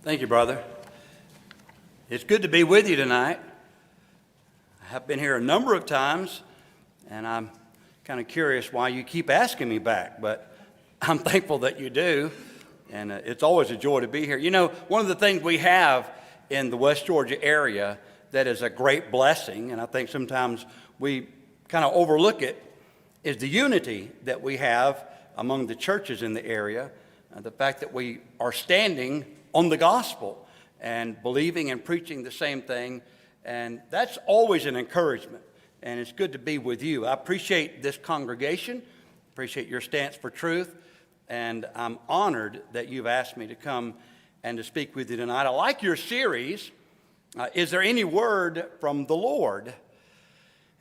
Thank you, brother. It's good to be with you tonight. I have been here a number of times, and I'm kind of curious why you keep asking me back, but I'm thankful that you do, and it's always a joy to be here. You know, one of the things we have in the West Georgia area that is a great blessing, and I think sometimes we kind of overlook it, is the unity that we have among the churches in the area, the fact that we are standing on the gospel and believing and preaching the same thing, and that's always an encouragement, and it's good to be with you. I appreciate this congregation, appreciate your stance for truth, and I'm honored that you've asked me to come and to speak with you tonight. I like your series, Is There Any Word from the Lord?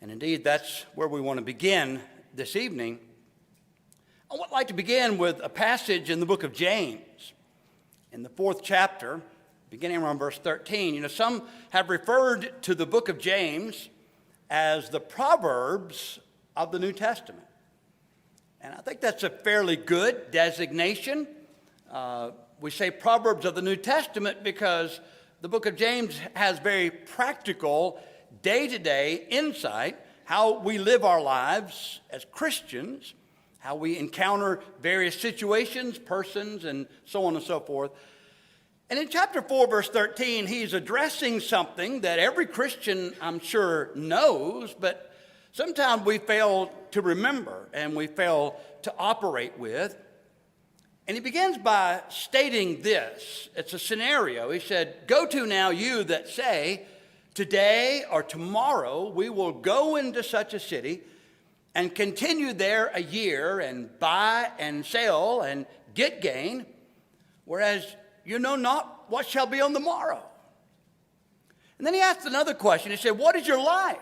And indeed, that's where we want to begin this evening. I would like to begin with a passage in the book of James, in the 4th chapter, beginning around verse 13. You know, some have referred to the book of James as the Proverbs of the New Testament. And I think that's a fairly good designation. We say Proverbs of the New Testament because the book of James has very practical, day-to-day insight, how we live our lives as Christians, how we encounter various situations, persons, and so on and so forth. And in chapter 4, verse 13, he's addressing something that every Christian, I'm sure, knows, but sometimes we fail to remember and we fail to operate with. And he begins by stating this. It's a scenario. He said, "Go to now you that say, today or tomorrow we will go into such a city and continue there a year and buy and sell and get gain, whereas you know not what shall be on the morrow." And then he asked another question. He said, "What is your life?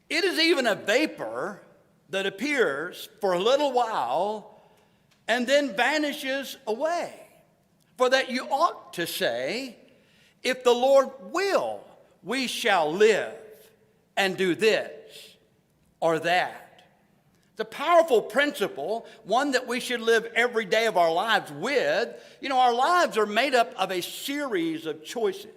It is even a vapor that appears for a little while and then vanishes away. For that you ought to say, if the Lord will, we shall live and do this or that." It's a powerful principle, one that we should live every day of our lives with. You know, our lives are made up of a series of choices.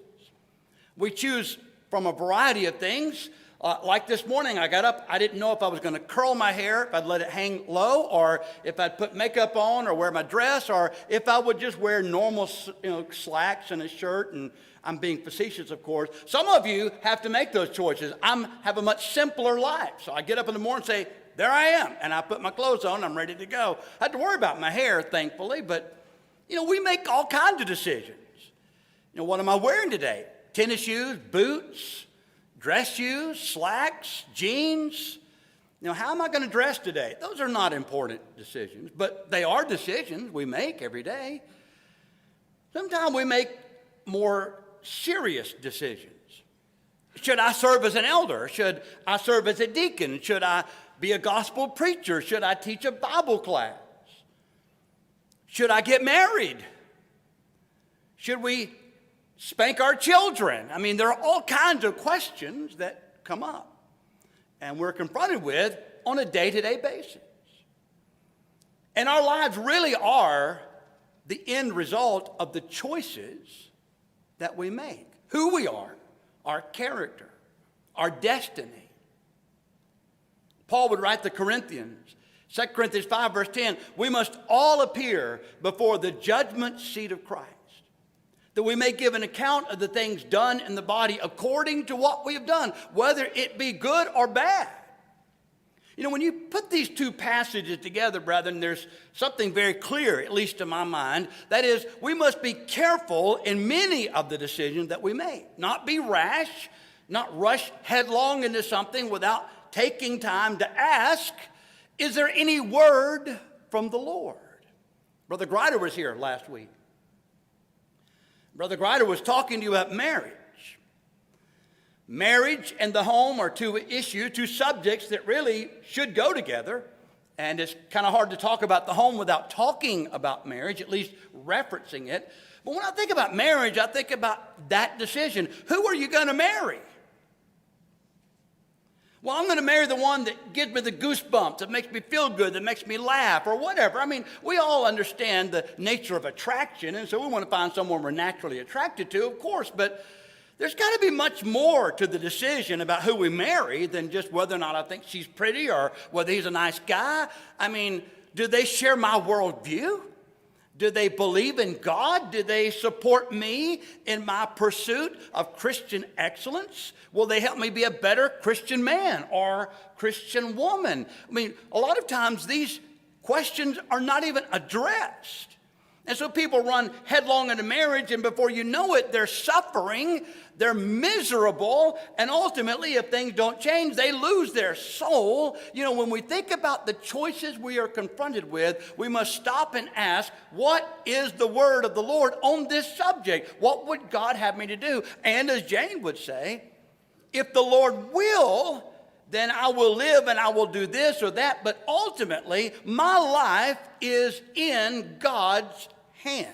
We choose from a variety of things. Like this morning, I got up, I didn't know if I was going to curl my hair, if I'd let it hang low, or if I'd put makeup on or wear my dress, or if I would just wear normal, slacks and a shirt, and I'm being facetious, of course. Some of you have to make those choices. I have a much simpler life. So I get up in the morning and say, there I am, and I put my clothes on, I'm ready to go. I had to worry about my hair, thankfully, but, we make all kinds of decisions. What am I wearing today? Tennis shoes, boots, dress shoes, slacks, jeans. How am I going to dress today? Those are not important decisions, but they are decisions we make every day. Sometimes we make more serious decisions. Should I serve as an elder? Should I serve as a deacon? Should I be a gospel preacher? Should I teach a Bible class? Should I get married? Should we spank our children? There are all kinds of questions that come up and we're confronted with on a day-to-day basis. And our lives really are the end result of the choices that we make. Who we are, our character, our destiny. Paul would write to the Corinthians, 2 Corinthians 5, verse 10, "We must all appear before the judgment seat of Christ, that we may give an account of the things done in the body according to what we have done, whether it be good or bad." When you put these two passages together, brethren, there's something very clear, at least to my mind. That is, we must be careful in many of the decisions that we make. Not be rash, not rush headlong into something without taking time to ask, is there any word from the Lord? Brother Grider was here last week. Brother Grider was talking to you about marriage. Marriage and the home are two subjects that really should go together. And it's kind of hard to talk about the home without talking about marriage, at least referencing it. But when I think about marriage, I think about that decision. Who are you going to marry? Well, I'm going to marry the one that gives me the goosebumps, that makes me feel good, that makes me laugh, or whatever. I mean, we all understand the nature of attraction, and so we want to find someone we're naturally attracted to, of course, but there's got to be much more to the decision about who we marry than just whether or not I think she's pretty or whether he's a nice guy. I mean, do they share my worldview? Do they believe in God? Do they support me in my pursuit of Christian excellence? Will they help me be a better Christian man or Christian woman? I mean, a lot of times these questions are not even addressed. And so people run headlong into marriage, and before you know it, they're suffering, they're miserable, and ultimately, if things don't change, they lose their soul. You know, when we think about the choices we are confronted with, we must stop and ask, what is the word of the Lord on this subject? What would God have me to do? And as Jane would say, if the Lord will, then I will live and I will do this or that. But ultimately, my life is in God's hands.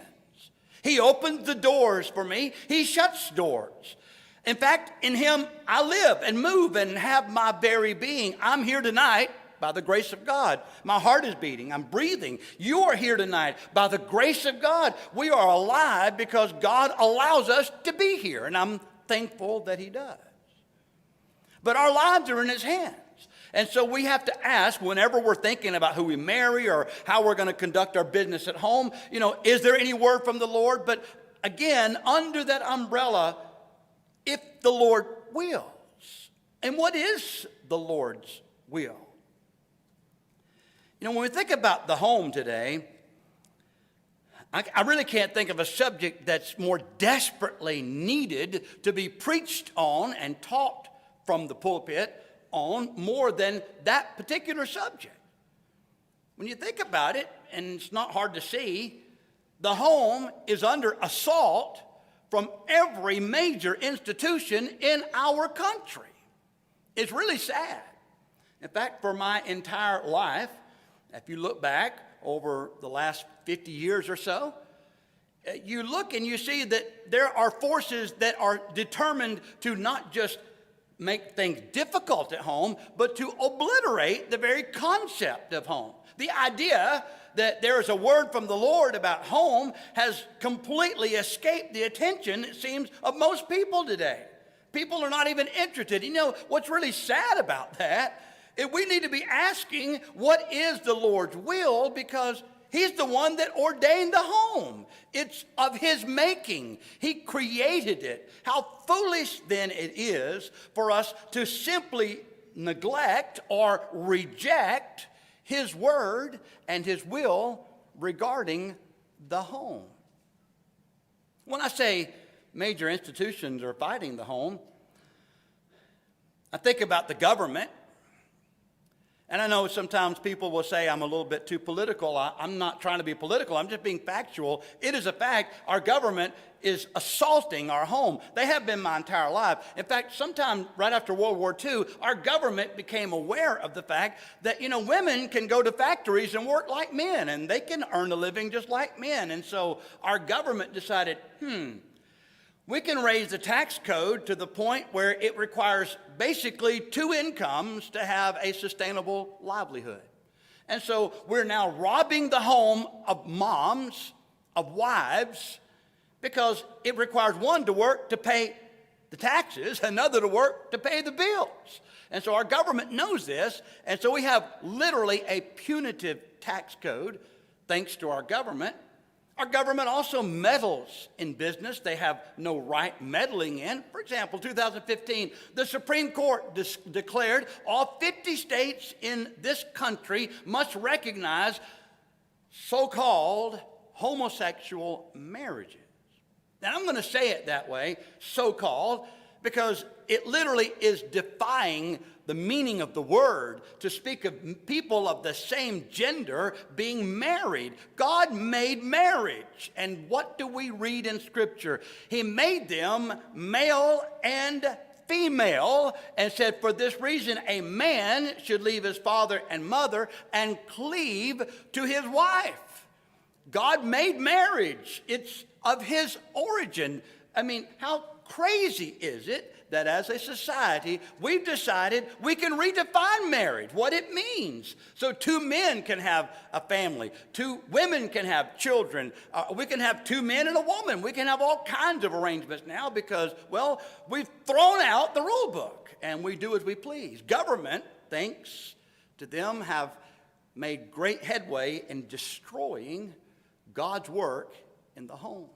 He opens the doors for me. He shuts doors. In fact, in him I live and move and have my very being. I'm here tonight by the grace of God. My heart is beating. I'm breathing. You are here tonight by the grace of God. We are alive because God allows us to be here, and I'm thankful that he does. But our lives are in his hands. And so we have to ask, whenever we're thinking about who we marry or how we're going to conduct our business at home, you know, is there any word from the Lord? But again, under that umbrella, if the Lord wills. And what is the Lord's will? You know, when we think about the home today, I really can't think of a subject that's more desperately needed to be preached on and taught from the pulpit on more than that particular subject. When you think about it, and it's not hard to see, the home is under assault from every major institution in our country. It's really sad. In fact, for my entire life, if you look back over the last 50 years or so, you look and you see that there are forces that are determined to not just make things difficult at home, but to obliterate the very concept of home. The idea that there is a word from the Lord about home has completely escaped the attention, it seems, of most people today. People are not even interested. You know, what's really sad about that is we need to be asking, what is the Lord's will? Because he's the one that ordained the home. It's of his making. He created it. How foolish then it is for us to simply neglect or reject his word and his will regarding the home. When I say major institutions are fighting the home, I think about the government. And I know sometimes people will say I'm a little bit too political. I'm not trying to be political. I'm just being factual. It is a fact. Our government is assaulting our home. They have been my entire life. In fact, sometime right after World War II, our government became aware of the fact that, you know, women can go to factories and work like men, and they can earn a living just like men. And so our government decided, we can raise the tax code to the point where it requires basically 2 incomes to have a sustainable livelihood. And so we're now robbing the home of moms, of wives, because it requires one to work to pay the taxes, another to work to pay the bills. And so our government knows this, and so we have literally a punitive tax code thanks to our government. Our government also meddles in business they have no right meddling in. For example, 2015, the Supreme Court declared all 50 states in this country must recognize so-called homosexual marriages. Now, I'm going to say it that way, so-called, because it literally is defying the meaning of the word to speak of people of the same gender being married. God made marriage. And what do we read in Scripture? He made them male and female and said, for this reason, a man should leave his father and mother and cleave to his wife. God made marriage. It's of his origin. I mean, how crazy is it that as a society, we've decided we can redefine marriage, what it means. So 2 men can have a family, 2 women can have children, we can have 2 men and a woman. We can have all kinds of arrangements now because, well, we've thrown out the rule book and we do as we please. Government, thanks to them, have made great headway in destroying God's work in the home.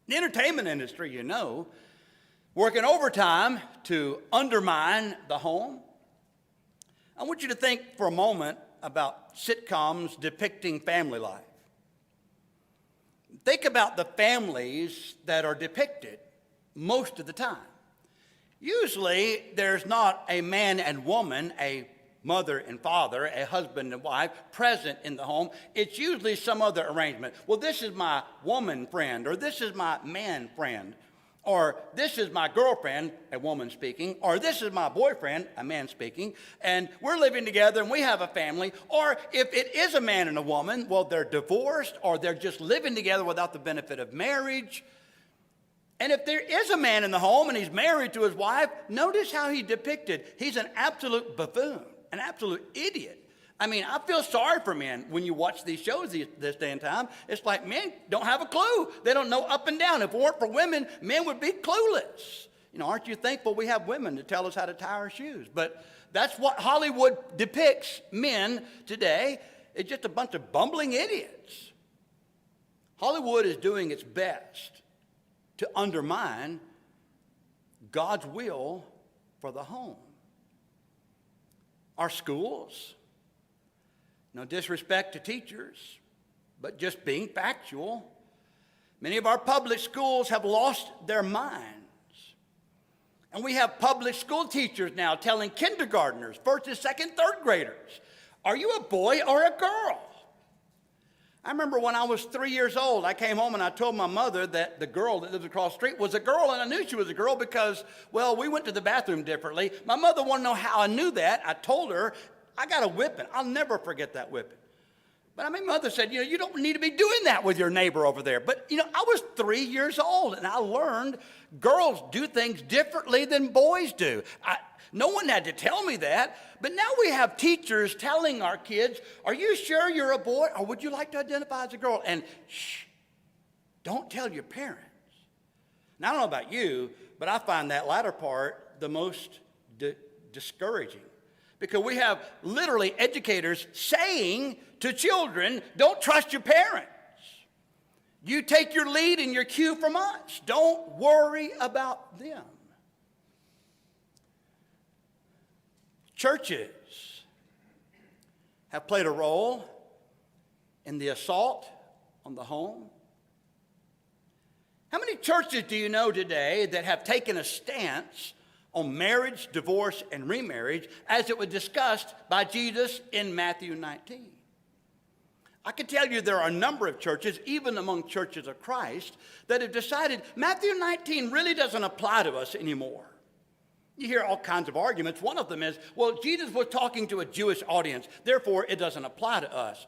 The entertainment industry, you know, working overtime to undermine the home. I want you to think for a moment about sitcoms depicting family life. Think about the families that are depicted most of the time. Usually, there's not a man and woman, a mother and father, a husband and wife present in the home. It's usually some other arrangement. Well, this is my woman friend, or this is my man friend, or this is my girlfriend, a woman speaking, or this is my boyfriend, a man speaking, and we're living together and we have a family. Or if it is a man and a woman, well, they're divorced or they're just living together without the benefit of marriage. And if there is a man in the home and he's married to his wife, notice how he's depicted. He's an absolute buffoon, an absolute idiot. I mean, I feel sorry for men when you watch these shows this day and time. It's like men don't have a clue. They don't know up and down. If it weren't for women, men would be clueless. You know, aren't you thankful we have women to tell us how to tie our shoes? But that's what Hollywood depicts men today. It's just a bunch of bumbling idiots. Hollywood is doing its best to undermine God's will for the home. Our schools, no disrespect to teachers, but just being factual, many of our public schools have lost their minds. And we have public school teachers now telling kindergartners, first and second, third graders, are you a boy or a girl? I remember when I was 3 years old, I came home and I told my mother that the girl that lived across the street was a girl, and I knew she was a girl because, well, we went to the bathroom differently. My mother wanted to know how I knew that. I told her, I got a whipping. I'll never forget that whipping. But I mean, mother said, you don't need to be doing that with your neighbor over there. But, I was 3 years old, and I learned girls do things differently than boys do. No one had to tell me that. But now we have teachers telling our kids, are you sure you're a boy, or would you like to identify as a girl? And shh, don't tell your parents. Now, I don't know about you, but I find that latter part the most discouraging. Because we have literally educators saying to children, don't trust your parents. You take your lead and your cue from us. Don't worry about them. Churches have played a role in the assault on the home. How many churches do you know today that have taken a stance on marriage, divorce, and remarriage as it was discussed by Jesus in Matthew 19? I can tell you there are a number of churches, even among churches of Christ, that have decided Matthew 19 really doesn't apply to us anymore. You hear all kinds of arguments. One of them is, well, Jesus was talking to a Jewish audience, therefore it doesn't apply to us.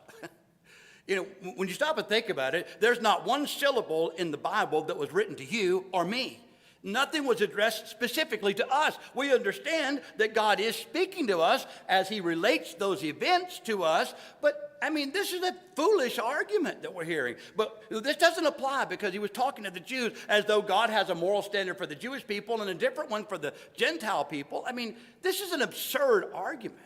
When you stop and think about it, there's not one syllable in the Bible that was written to you or me. Nothing was addressed specifically to us. We understand that God is speaking to us as he relates those events to us, but this is a foolish argument that we're hearing. But this doesn't apply because he was talking to the Jews as though God has a moral standard for the Jewish people and a different one for the Gentile people. This is an absurd argument.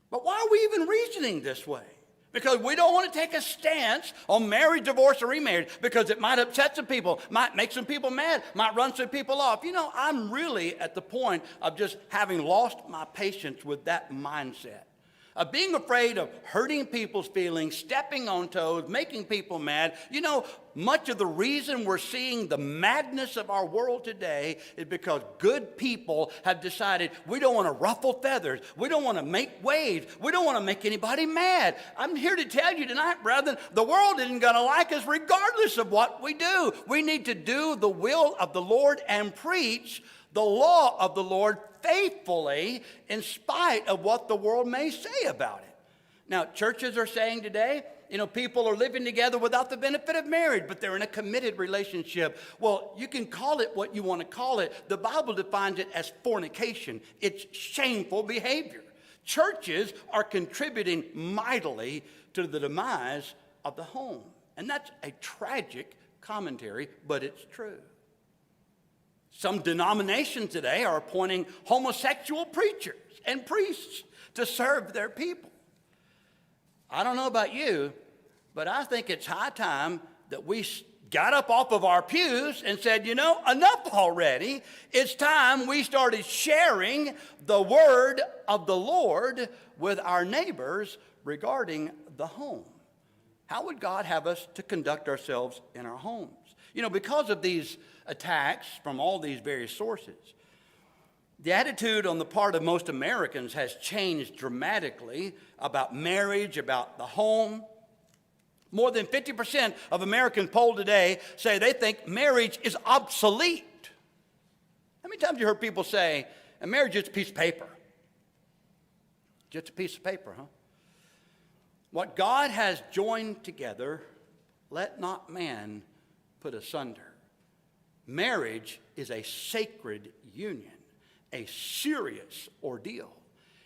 But why are we even reasoning this way? Because we don't want to take a stance on marriage, divorce, or remarriage because it might upset some people, might make some people mad, might run some people off. I'm really at the point of just having lost my patience with that mindset. Of being afraid of hurting people's feelings, stepping on toes, making people mad. Much of the reason we're seeing the madness of our world today is because good people have decided we don't want to ruffle feathers. We don't want to make waves. We don't want to make anybody mad. I'm here to tell you tonight, brethren, the world isn't going to like us regardless of what we do. We need to do the will of the Lord and preach the law of the Lord faithfully in spite of what the world may say about it. Now, churches are saying today, People are living together without the benefit of marriage, but they're in a committed relationship. Well, you can call it what you want to call it. The Bible defines it as fornication. It's shameful behavior. Churches are contributing mightily to the demise of the home. And that's a tragic commentary, but it's true. Some denominations today are appointing homosexual preachers and priests to serve their people. I don't know about you, but I think it's high time that we got up off of our pews and said, enough already. It's time we started sharing the word of the Lord with our neighbors regarding the home. How would God have us to conduct ourselves in our homes? Because of these attacks from all these various sources, the attitude on the part of most Americans has changed dramatically about marriage, about the home. More than 50% of Americans polled today say they think marriage is obsolete. How many times have you heard people say, a marriage is a piece of paper? Just a piece of paper, huh? What God has joined together, let not man put asunder. Marriage is a sacred union, a serious ordeal.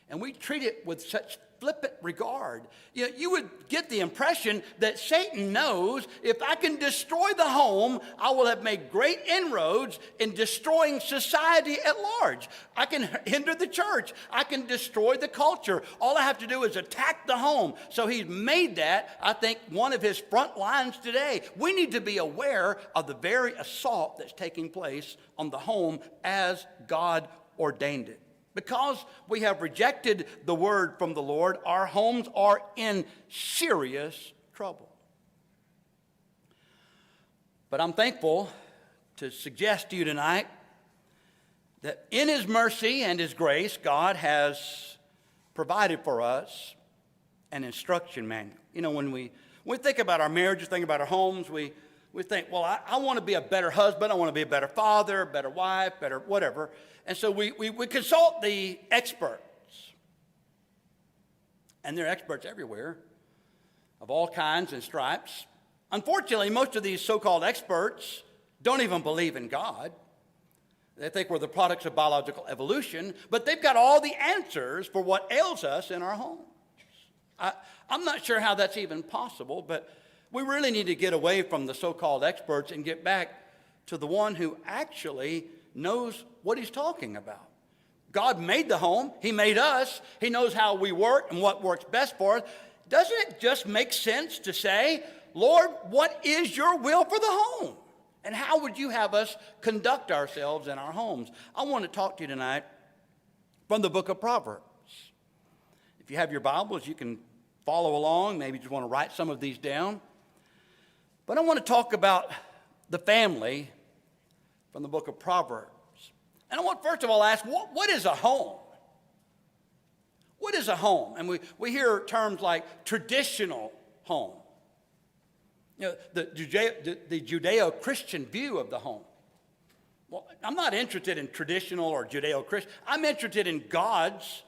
And we treat it with such flippant regard. You would get the impression that Satan knows if I can destroy the home, I will have made great inroads in destroying society at large. I can hinder the church. I can destroy the culture. All I have to do is attack the home. So he's made that, I think, one of his front lines today. We need to be aware of the very assault that's taking place on the home as God ordained it. Because we have rejected the word from the Lord, our homes are in serious trouble. But I'm thankful to suggest to you tonight that in His mercy and His grace, God has provided for us an instruction manual. When we think about our marriages, think about our homes, we think, well, I want to be a better husband, I want to be a better father, better wife, better whatever. And so we consult the experts. And there are experts everywhere of all kinds and stripes. Unfortunately, most of these so-called experts don't even believe in God. They think we're the products of biological evolution, but they've got all the answers for what ails us in our homes. I'm not sure how that's even possible, but we really need to get away from the so-called experts and get back to the one who actually knows what he's talking about. God made the home. He made us. He knows how we work and what works best for us. Doesn't it just make sense to say, Lord, what is your will for the home? And how would you have us conduct ourselves in our homes? I want to talk to you tonight from the book of Proverbs. If you have your Bibles, you can follow along. Maybe you just want to write some of these down. But I want to talk about the family from the book of Proverbs. And I want first of all ask, what is a home? What is a home? And we hear terms like traditional home. The Judeo-Christian view of the home. Well, I'm not interested in traditional or Judeo-Christian. I'm interested in God's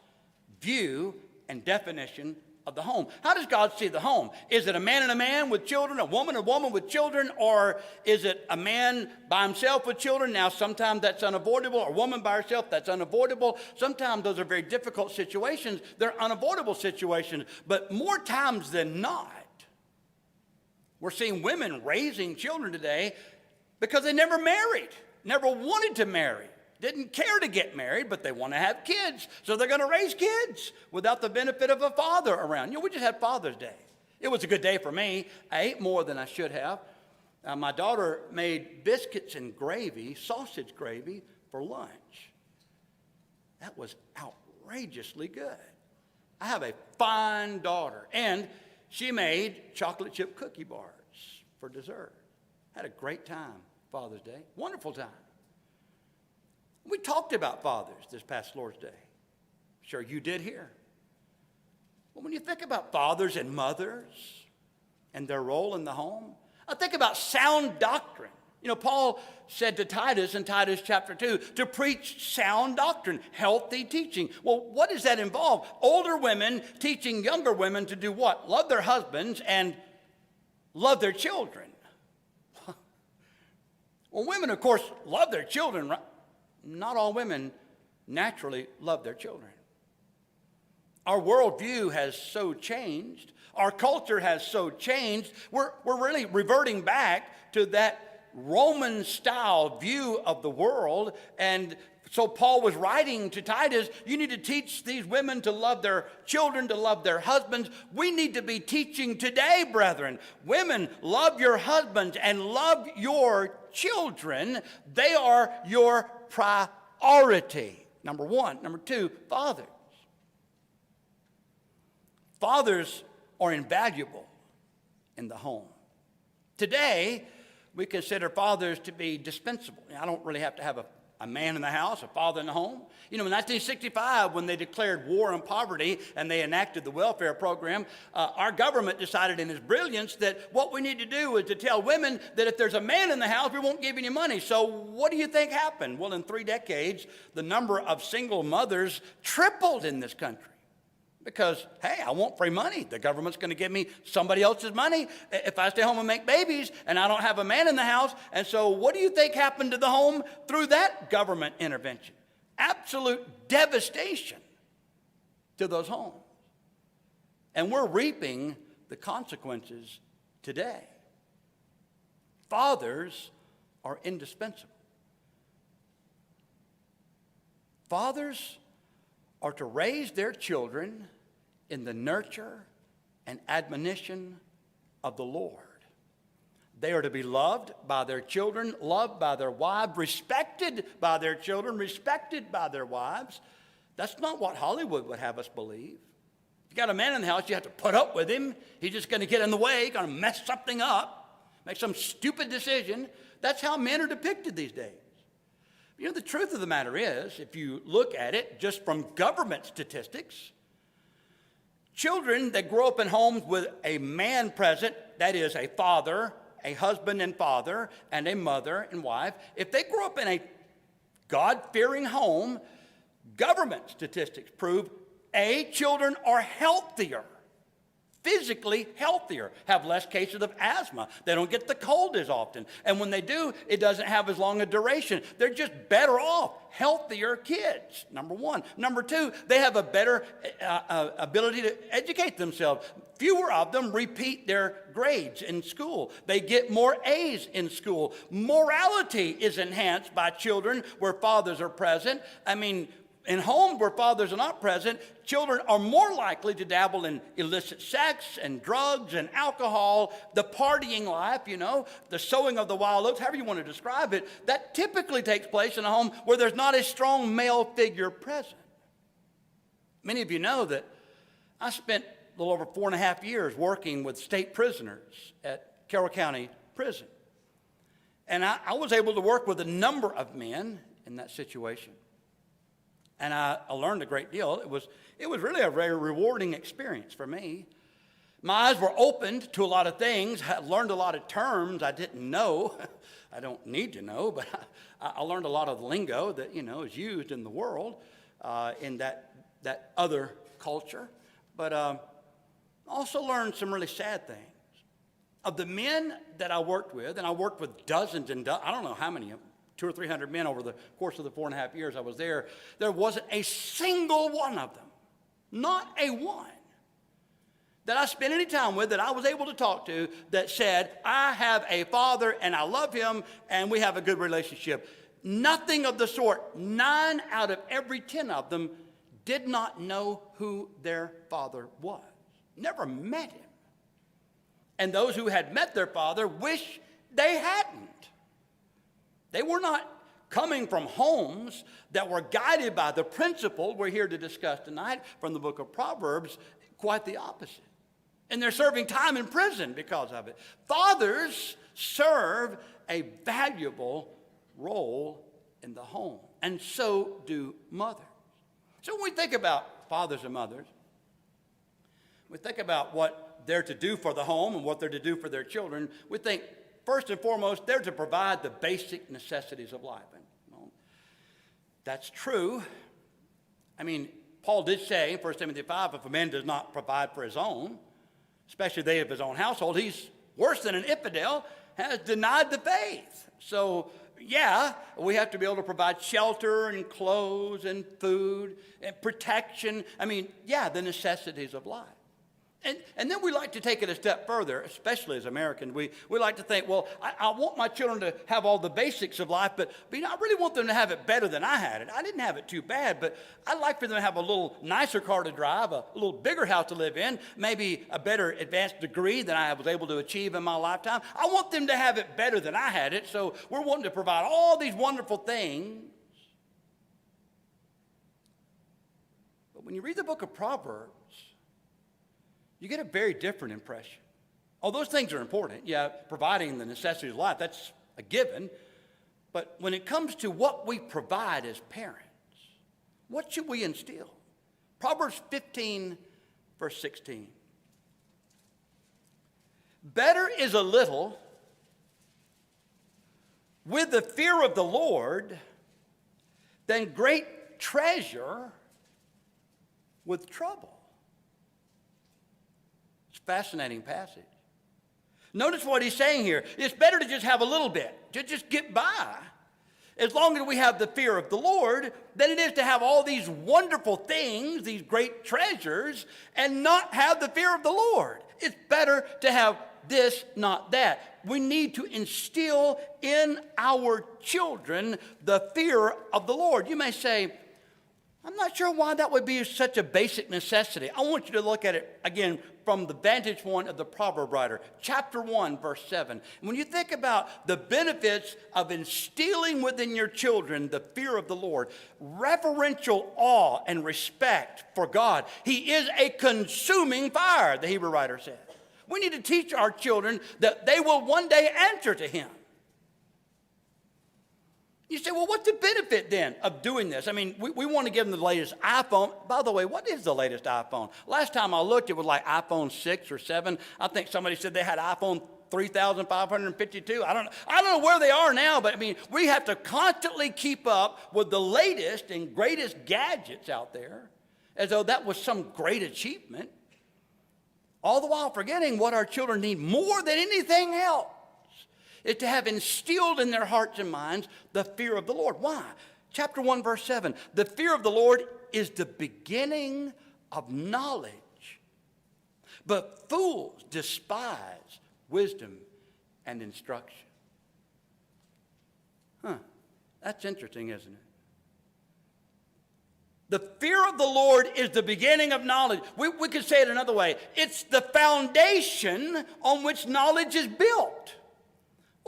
view and definition of the home. How does God see the home? Is it a man and a man with children, a woman and a woman with children, or is it a man by himself with children? Now, sometimes that's unavoidable, or a woman by herself, that's unavoidable. Sometimes those are very difficult situations. They're unavoidable situations, but more times than not, we're seeing women raising children today because they never married, never wanted to marry. Didn't care to get married, but they want to have kids. So they're going to raise kids without the benefit of a father around. We just had Father's Day. It was a good day for me. I ate more than I should have. My daughter made biscuits and gravy, sausage gravy, for lunch. That was outrageously good. I have a fine daughter. And she made chocolate chip cookie bars for dessert. Had a great time, Father's Day. Wonderful time. We talked about fathers this past Lord's Day. Sure, you did here. But when you think about fathers and mothers and their role in the home, I think about sound doctrine. Paul said to Titus in Titus chapter 2 to preach sound doctrine, healthy teaching. Well, what does that involve? Older women teaching younger women to do what? Love their husbands and love their children. Well, women, of course, love their children. Right? Not all women naturally love their children. Our worldview has so changed. Our culture has so changed. We're really reverting back to that Roman-style view of the world. And so Paul was writing to Titus, you need to teach these women to love their children, to love their husbands. We need to be teaching today, brethren. Women, love your husbands and love your children. They are your priority. Number one. Number two, fathers. Fathers are invaluable in the home. Today, we consider fathers to be dispensable. I don't really have to have a man in the house, a father in the home. You know, in 1965, when they declared war on poverty and they enacted the welfare program, our government decided in its brilliance that what we need to do is to tell women that if there's a man in the house, we won't give any money. So what do you think happened? Well, in 3 decades, the number of single mothers tripled in this country. Because, hey, I want free money. The government's going to give me somebody else's money if I stay home and make babies and I don't have a man in the house. And so what do you think happened to the home through that government intervention? Absolute devastation to those homes. And we're reaping the consequences today. Fathers are indispensable. Fathers are to raise their children in the nurture and admonition of the Lord. They are to be loved by their children, loved by their wives, respected by their children, respected by their wives. That's not what Hollywood would have us believe. If you got a man in the house, you have to put up with him. He's just going to get in the way, going to mess something up, make some stupid decision. That's how men are depicted these days. You know, the truth of the matter is, if you look at it just from government statistics, children that grow up in homes with a man present, that is a father, a husband and father, and a mother and wife, if they grow up in a God-fearing home, government statistics prove, children are healthier. Physically healthier, have less cases of asthma. They don't get the cold as often. And when they do, it doesn't have as long a duration. They're just better off, healthier kids, number one. Number two, they have a better ability to educate themselves. Fewer of them repeat their grades in school. They get more A's in school. Morality is enhanced by children where fathers are present. I mean, in homes where fathers are not present, children are more likely to dabble in illicit sex and drugs and alcohol, the partying life, you know, the sowing of the wild oats, however you want to describe it. That typically takes place in a home where there's not a strong male figure present. Many of you know that I spent a little over 4.5 years working with state prisoners at Carroll County Prison. And I was able to work with a number of men in that situation. And I learned a great deal. It was really a very rewarding experience for me. My eyes were opened to a lot of things. I learned a lot of terms I didn't know. I don't need to know, but I learned a lot of lingo that, you know, is used in the world, in that other culture. But also learned some really sad things. Of the men that I worked with, and I worked with dozens and I don't know how many of them, 200 or 300 men over the course of the 4.5 years I was there, there wasn't a single one of them, not a one, that I spent any time with that I was able to talk to that said, I have a father and I love him and we have a good relationship. Nothing of the sort. 9 out of every 10 of them did not know who their father was, never met him. And those who had met their father wish they hadn't. They were not coming from homes that were guided by the principle we're here to discuss tonight from the book of Proverbs, quite the opposite. And they're serving time in prison because of it. Fathers serve a valuable role in the home, and so do mothers. So when we think about fathers and mothers, we think about what they're to do for the home and what they're to do for their children. We think, first and foremost, they're to provide the basic necessities of life. And, well, that's true. I mean, Paul did say in 1 Timothy 5, if a man does not provide for his own, especially they of his own household, he's worse than an infidel, has denied the faith. So, yeah, we have to be able to provide shelter and clothes and food and protection. I mean, yeah, the necessities of life. And then we like to take it a step further, especially as Americans. We like to think, well, I want my children to have all the basics of life, but I really want them to have it better than I had it. I didn't have it too bad, but I'd like for them to have a little nicer car to drive, a little bigger house to live in, maybe a better advanced degree than I was able to achieve in my lifetime. I want them to have it better than I had it, so we're wanting to provide all these wonderful things. But when you read the book of Proverbs, you get a very different impression. Oh, those things are important. Yeah, providing the necessities of life, that's a given. But when it comes to what we provide as parents, what should we instill? Proverbs 15, verse 16. Better is a little with the fear of the Lord than great treasure with trouble. Fascinating passage. Notice what he's saying here. It's better to just have a little bit, to just get by. As long as we have the fear of the Lord, than it is to have all these wonderful things, these great treasures, and not have the fear of the Lord. It's better to have this, not that. We need to instill in our children the fear of the Lord. You may say, I'm not sure why that would be such a basic necessity. I want you to look at it again from the vantage point of the proverb writer. Chapter 1, verse 7. When you think about the benefits of instilling within your children the fear of the Lord, reverential awe and respect for God, He is a consuming fire, the Hebrew writer said. We need to teach our children that they will one day answer to Him. You say, well, what's the benefit then of doing this? I mean, we want to give them the latest iPhone. By the way, what is the latest iPhone? Last time I looked, it was like iPhone 6 or 7. I think somebody said they had iPhone 3,552. I don't know where they are now, but I mean, we have to constantly keep up with the latest and greatest gadgets out there, as though that was some great achievement, all the while forgetting what our children need more than anything else is to have instilled in their hearts and minds the fear of the Lord. Why? Chapter 1, verse 7. The fear of the Lord is the beginning of knowledge, but fools despise wisdom and instruction. That's interesting, isn't it? The fear of the Lord is the beginning of knowledge. We could say it another way. It's the foundation on which knowledge is built.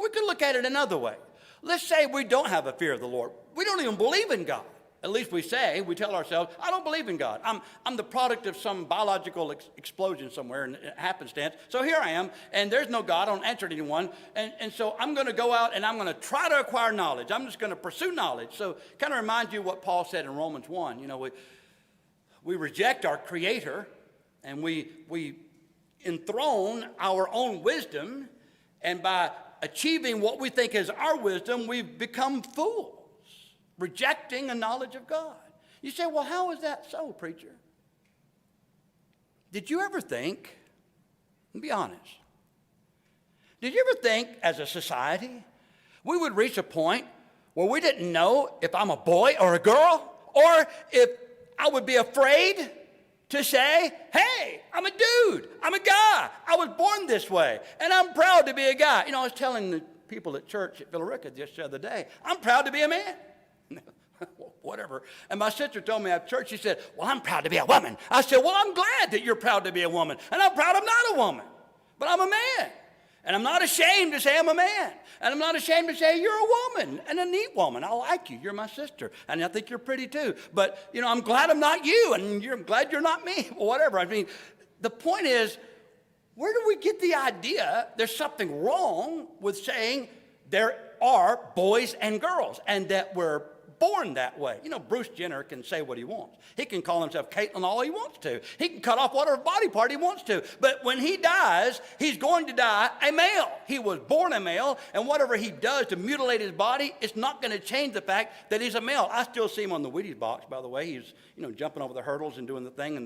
We could look at it another way. Let's say we don't have a fear of the Lord. We don't even believe in God. At least we tell ourselves, I don't believe in God. I'm the product of some biological explosion somewhere in happenstance. So here I am, and there's no God. I don't answer to anyone. And so I'm going to go out and I'm going to try to acquire knowledge. I'm just going to pursue knowledge. So kind of reminds you of what Paul said in Romans 1. You know, we reject our Creator, and we enthrone our own wisdom, and by achieving what we think is our wisdom, we've become fools, rejecting a knowledge of God. You say, well, how is that so, preacher? Did you ever think, and be honest, did you ever think as a society we would reach a point where we didn't know if I'm a boy or a girl, or if I would be afraid to say, hey, I'm a dude, I'm a guy, I was born this way, and I'm proud to be a guy. You know, I was telling the people at church at Villa Rica just the other day, I'm proud to be a man. Whatever. And my sister told me at church, she said, well, I'm proud to be a woman. I said, well, I'm glad that you're proud to be a woman, and I'm proud I'm not a woman, but I'm a man. And I'm not ashamed to say I'm a man. And I'm not ashamed to say you're a woman and a neat woman. I like you. You're my sister. And I think you're pretty too. But, you know, I'm glad I'm not you. And I'm glad you're not me. Whatever. I mean, the point is, where do we get the idea there's something wrong with saying there are boys and girls and that we're born that way. You know, Bruce Jenner can say what he wants. He can call himself Caitlyn all he wants to. He can cut off whatever body part he wants to. But when he dies, he's going to die a male. He was born a male, and whatever he does to mutilate his body, it's not going to change the fact that he's a male. I still see him on the Wheaties box, by the way. He's, jumping over the hurdles and doing the thing in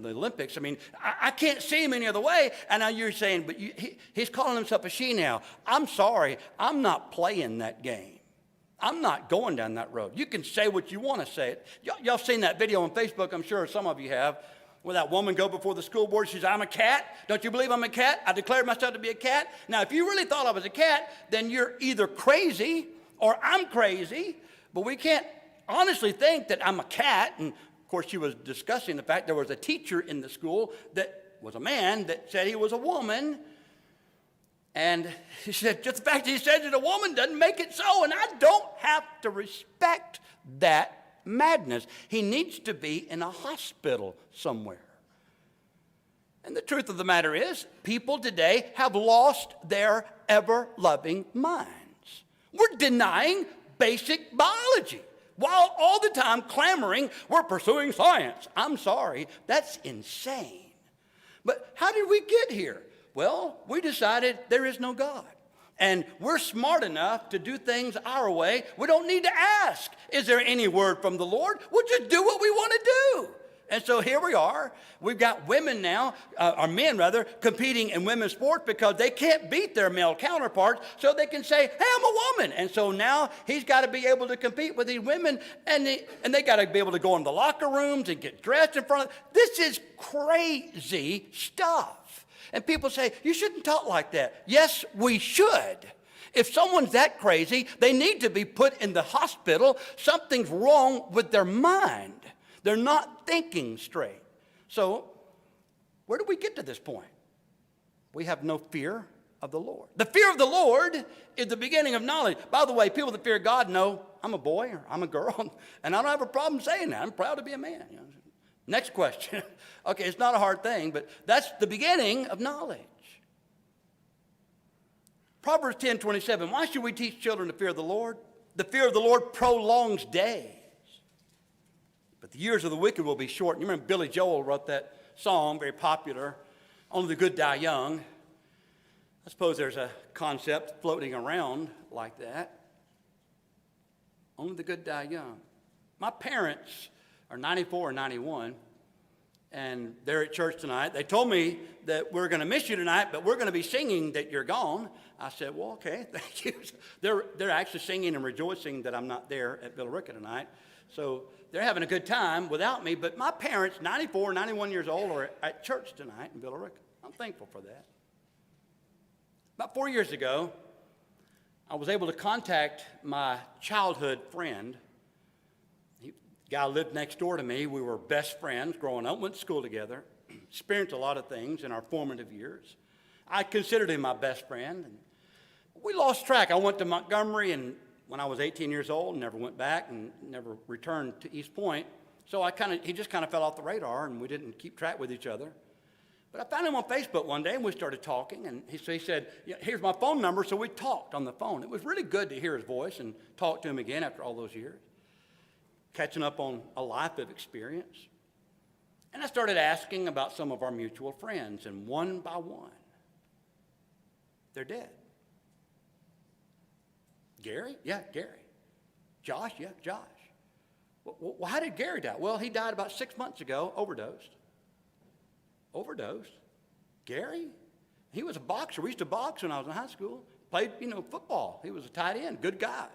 the Olympics. I mean, I can't see him any other way. And now you're saying, but he's calling himself a she now. I'm sorry. I'm not playing that game. I'm not going down that road. You can say what you want to say. Y'all seen that video on Facebook, I'm sure some of you have, where that woman go before the school board. She says, I'm a cat. Don't you believe I'm a cat? I declared myself to be a cat. Now, if you really thought I was a cat, then you're either crazy or I'm crazy. But we can't honestly think that I'm a cat. And, of course, she was discussing the fact there was a teacher in the school that was a man that said he was a woman. And he said, just the fact that he says it's a woman doesn't make it so. And I don't have to respect that madness. He needs to be in a hospital somewhere. And the truth of the matter is, people today have lost their ever-loving minds. We're denying basic biology while all the time clamoring, we're pursuing science. I'm sorry, that's insane. But how did we get here? Well, we decided there is no God. And we're smart enough to do things our way. We don't need to ask, is there any word from the Lord? We'll just do what we want to do. And so here we are. We've got women now, or men rather, competing in women's sports because they can't beat their male counterparts, so they can say, hey, I'm a woman. And so now he's got to be able to compete with these women, and they got to be able to go in the locker rooms and get dressed in front of them. This is crazy stuff. And people say, you shouldn't talk like that. Yes, we should. If someone's that crazy, they need to be put in the hospital. Something's wrong with their mind. They're not thinking straight. So, where do we get to this point? We have no fear of the Lord. The fear of the Lord is the beginning of knowledge. By the way, people that fear God know I'm a boy or I'm a girl, and I don't have a problem saying that. I'm proud to be a man. Next question. Okay, it's not a hard thing, but that's the beginning of knowledge. Proverbs 10:27. Why should we teach children to fear the Lord? The fear of the Lord prolongs days, but the years of the wicked will be short. You remember Billy Joel wrote that song, very popular, Only the Good Die Young. I suppose there's a concept floating around like that. Only the good die young. My parents are 94 or 91, and they're at church tonight. They told me that we're going to miss you tonight, but we're going to be singing that you're gone. I said, well, okay, thank you. They're actually singing and rejoicing that I'm not there at Villa Rica tonight. So they're having a good time without me. But my parents, 94, 91 years old, are at church tonight in Villa Rica. I'm thankful for that. About 4 years ago, I was able to contact my childhood friend. Guy lived next door to me. We were best friends growing up, went to school together, experienced a lot of things in our formative years. I considered him my best friend. And we lost track. I went to Montgomery and when I was 18 years old, never went back and never returned to East Point. So he just kind of fell off the radar and we didn't keep track with each other. But I found him on Facebook one day and we started talking and he said, here's my phone number. So we talked on the phone. It was really good to hear his voice and talk to him again after all those years. Catching up on a life of experience. And I started asking about some of our mutual friends, and one by one, they're dead. Gary? Yeah, Gary. Josh? Yeah, Josh. Well, how did Gary die? Well, he died about 6 months ago, overdosed. Overdosed? Gary? He was a boxer. We used to box when I was in high school. Played, football. He was a tight end, good guy.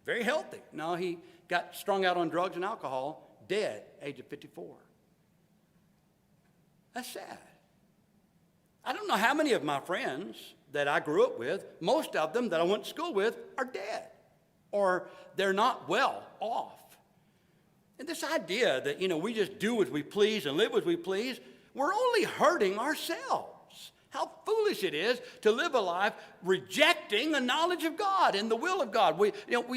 Very healthy. No, he got strung out on drugs and alcohol, dead, age of 54. That's sad. I don't know how many of my friends that I grew up with, most of them that I went to school with, are dead. Or they're not well off. And this idea that, we just do as we please and live as we please, we're only hurting ourselves. How foolish it is to live a life rejecting the knowledge of God and the will of God. We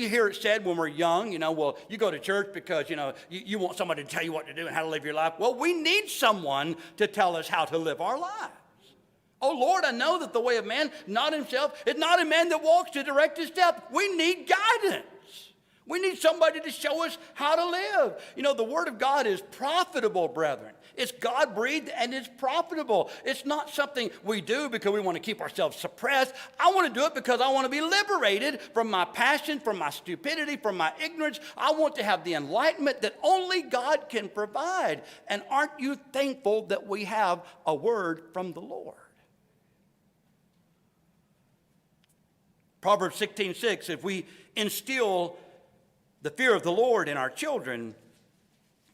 hear it said when we're young, well, you go to church because, you want somebody to tell you what to do and how to live your life. Well, we need someone to tell us how to live our lives. Oh, Lord, I know that the way of man, not himself, it's not a man that walks to direct his step. We need guidance. We need somebody to show us how to live. You know, the Word of God is profitable, brethren. It's God-breathed and it's profitable. It's not something we do because we want to keep ourselves suppressed. I want to do it because I want to be liberated from my passion, from my stupidity, from my ignorance. I want to have the enlightenment that only God can provide. And aren't you thankful that we have a word from the Lord? Proverbs 16:6, if we instill the fear of the Lord in our children,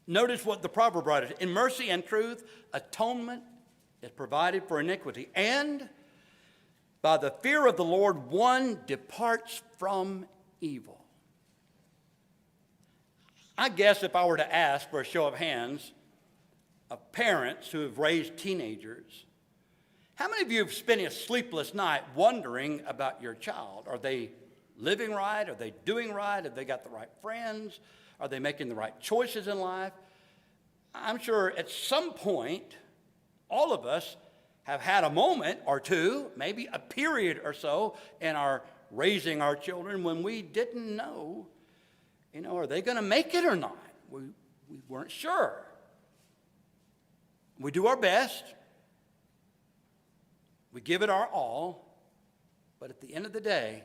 notice what the proverb writer says. In mercy and truth, atonement is provided for iniquity. And by the fear of the Lord, one departs from evil. I guess if I were to ask for a show of hands of parents who have raised teenagers, how many of you have spent a sleepless night wondering about your child? Are they living right? Are they doing right? Have they got the right friends? Are they making the right choices in life? I'm sure at some point, all of us have had a moment or two, maybe a period or so in our raising our children when we didn't know, are they going to make it or not? We weren't sure. We do our best. We give it our all. But at the end of the day,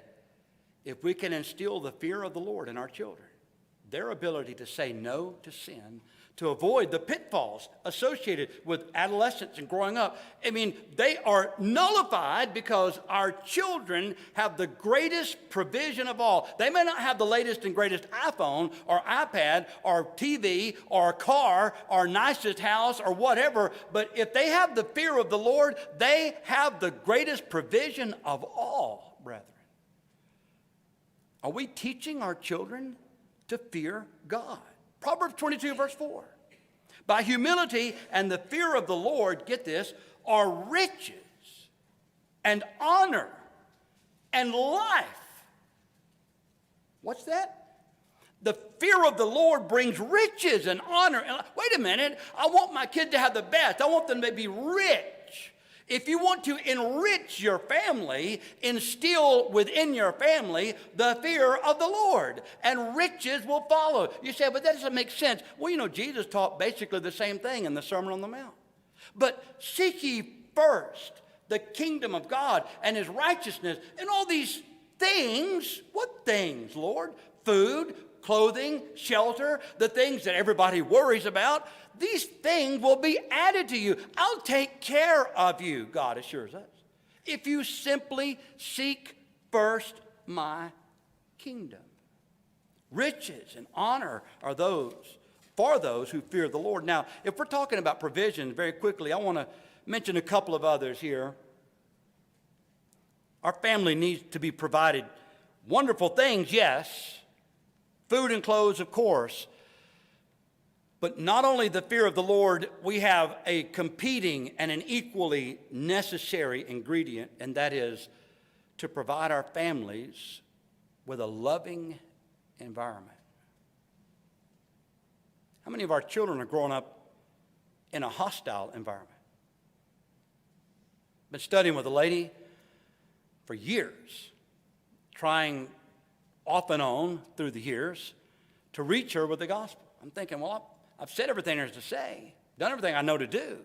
if we can instill the fear of the Lord in our children, their ability to say no to sin, to avoid the pitfalls associated with adolescence and growing up, they are nullified because our children have the greatest provision of all. They may not have the latest and greatest iPhone or iPad or TV or car or nicest house or whatever, but if they have the fear of the Lord, they have the greatest provision of all, brethren. Are we teaching our children to fear God? Proverbs 22, verse 4. By humility and the fear of the Lord, get this, are riches and honor and life. What's that? The fear of the Lord brings riches and honor. Wait a minute, I want my kid to have the best. I want them to be rich. If you want to enrich your family, instill within your family the fear of the Lord, and riches will follow. You say, but that doesn't make sense. Well, Jesus taught basically the same thing in the Sermon on the Mount. But seek ye first the kingdom of God and his righteousness, and all these things. What things, Lord? Food, clothing, shelter, the things that everybody worries about. These things will be added to you. I'll take care of you, God assures us, if you simply seek first my kingdom. Riches and honor are for those who fear the Lord. Now, if we're talking about provision, very quickly, I want to mention a couple of others here. Our family needs to be provided wonderful things, yes. Food and clothes, of course. But not only the fear of the Lord, we have a competing and an equally necessary ingredient, and that is to provide our families with a loving environment. How many of our children are growing up in a hostile environment? Been studying with a lady for years, trying off and on through the years to reach her with the gospel. I'm thinking, well, I've said everything there's to say, done everything I know to do.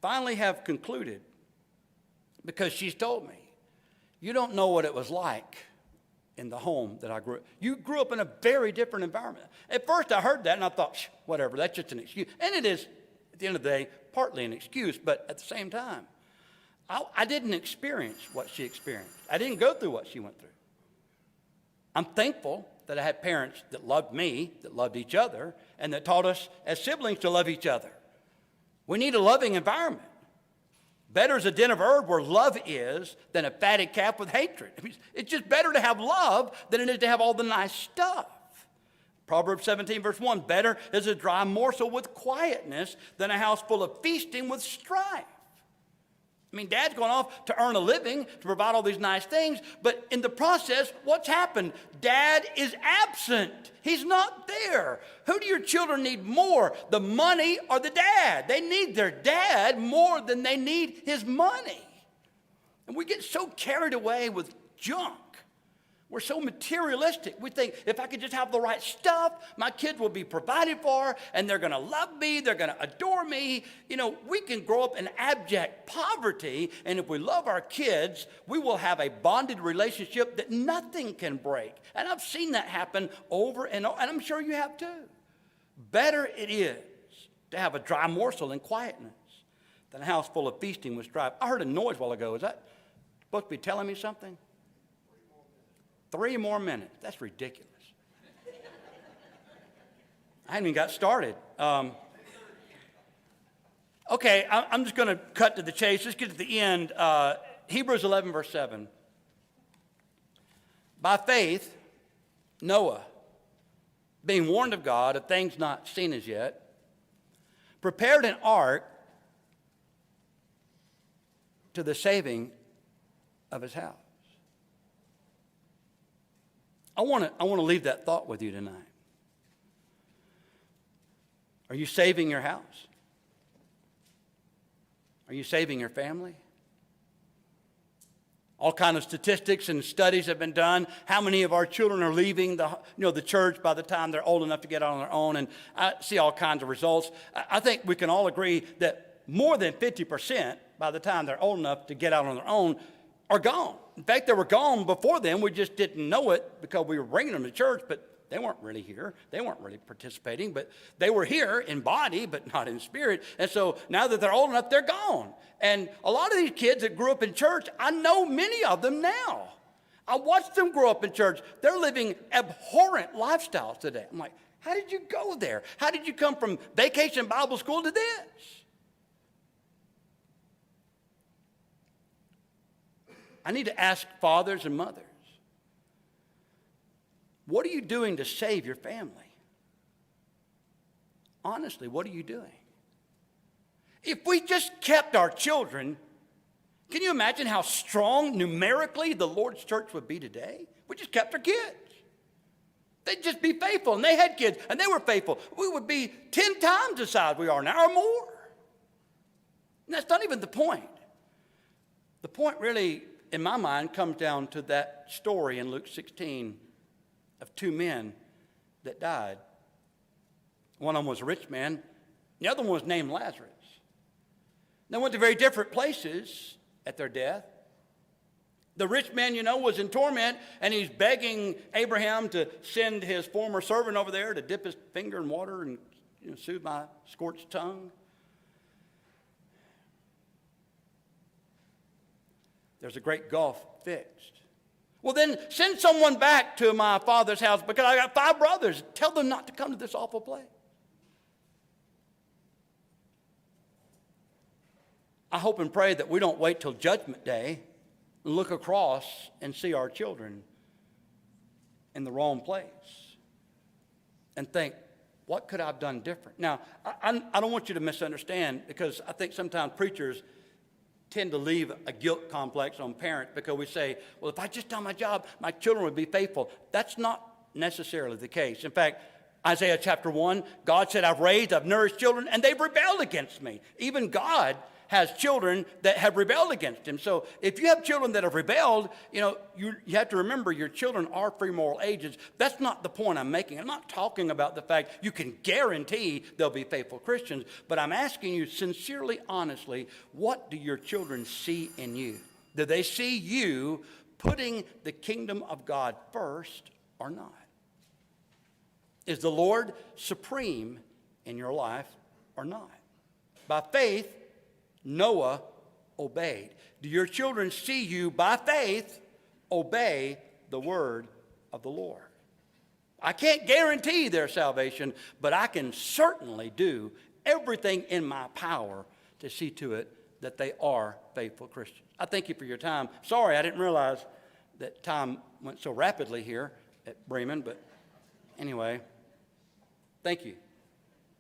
Finally have concluded, because she's told me, you don't know what it was like in the home that I grew up. You grew up in a very different environment. At first I heard that and I thought, whatever, that's just an excuse. And it is, at the end of the day, partly an excuse, but at the same time, I didn't experience what she experienced. I didn't go through what she went through. I'm thankful that I had parents that loved me, that loved each other, and that taught us as siblings to love each other. We need a loving environment. Better is a den of herb where love is than a fatted calf with hatred. It's just better to have love than it is to have all the nice stuff. Proverbs 17, verse 1, better is a dry morsel with quietness than a house full of feasting with strife. Dad's going off to earn a living, to provide all these nice things, but in the process, what's happened? Dad is absent. He's not there. Who do your children need more, the money or the dad? They need their dad more than they need his money. And we get so carried away with junk. We're so materialistic. We think if I could just have the right stuff, my kids will be provided for, and they're going to love me, they're going to adore me. You know, we can grow up in abject poverty, and if we love our kids, we will have a bonded relationship that nothing can break. And I've seen that happen over and over, and I'm sure you have too. Better it is to have a dry morsel in quietness than a house full of feasting with strife. I heard a noise a while ago. Is that supposed to be telling me something? 3 more minutes. That's ridiculous. I haven't even got started. Okay, I'm just going to cut to the chase. Let's get to the end. Hebrews 11, verse 7. By faith, Noah, being warned of God of things not seen as yet, prepared an ark to the saving of his house. I want to leave that thought with you tonight. Are you saving your house? Are you saving your family? All kinds of statistics and studies have been done. How many of our children are leaving the church by the time they're old enough to get out on their own? And I see all kinds of results. I think we can all agree that more than 50% by the time they're old enough to get out on their own are gone. In fact, they were gone before then. We just didn't know it because we were bringing them to church, but they weren't really here. They weren't really participating, but they were here in body, but not in spirit. And so now that they're old enough, they're gone. And a lot of these kids that grew up in church, I know many of them now. I watched them grow up in church. They're living abhorrent lifestyles today. I'm like, how did you go there? How did you come from vacation Bible school to this? I need to ask fathers and mothers, what are you doing to save your family? Honestly, what are you doing? If we just kept our children, can you imagine how strong numerically the Lord's church would be today? We just kept our kids. They'd just be faithful, and they had kids, and they were faithful. We would be 10 times the size we are now or more. And that's not even the point. The point really, in my mind, comes down to that story in Luke 16 of 2 men that died. One of them was a rich man. The other one was named Lazarus. They went to very different places at their death. The rich man, was in torment, and he's begging Abraham to send his former servant over there to dip his finger in water and soothe my scorched tongue. There's a great gulf fixed. Well, then send someone back to my father's house because I got 5 brothers. Tell them not to come to this awful place. I hope and pray that we don't wait till Judgment Day and look across and see our children in the wrong place and think, what could I have done different? Now, I don't want you to misunderstand, because I think sometimes preachers tend to leave a guilt complex on parents because we say, well, if I just done my job, my children would be faithful. That's not necessarily the case. In fact, Isaiah chapter 1, God said, I've nourished children, and they've rebelled against me. Even God has children that have rebelled against him. So if you have children that have rebelled, you have to remember your children are free moral agents. That's not the point I'm making. I'm not talking about the fact you can guarantee they'll be faithful Christians, but I'm asking you sincerely, honestly, what do your children see in you? Do they see you putting the kingdom of God first or not? Is the Lord supreme in your life or not? By faith, Noah obeyed. Do your children see you, by faith, obey the word of the Lord? I can't guarantee their salvation, but I can certainly do everything in my power to see to it that they are faithful Christians. I thank you for your time. Sorry, I didn't realize that time went so rapidly here at Bremen, but anyway, thank you.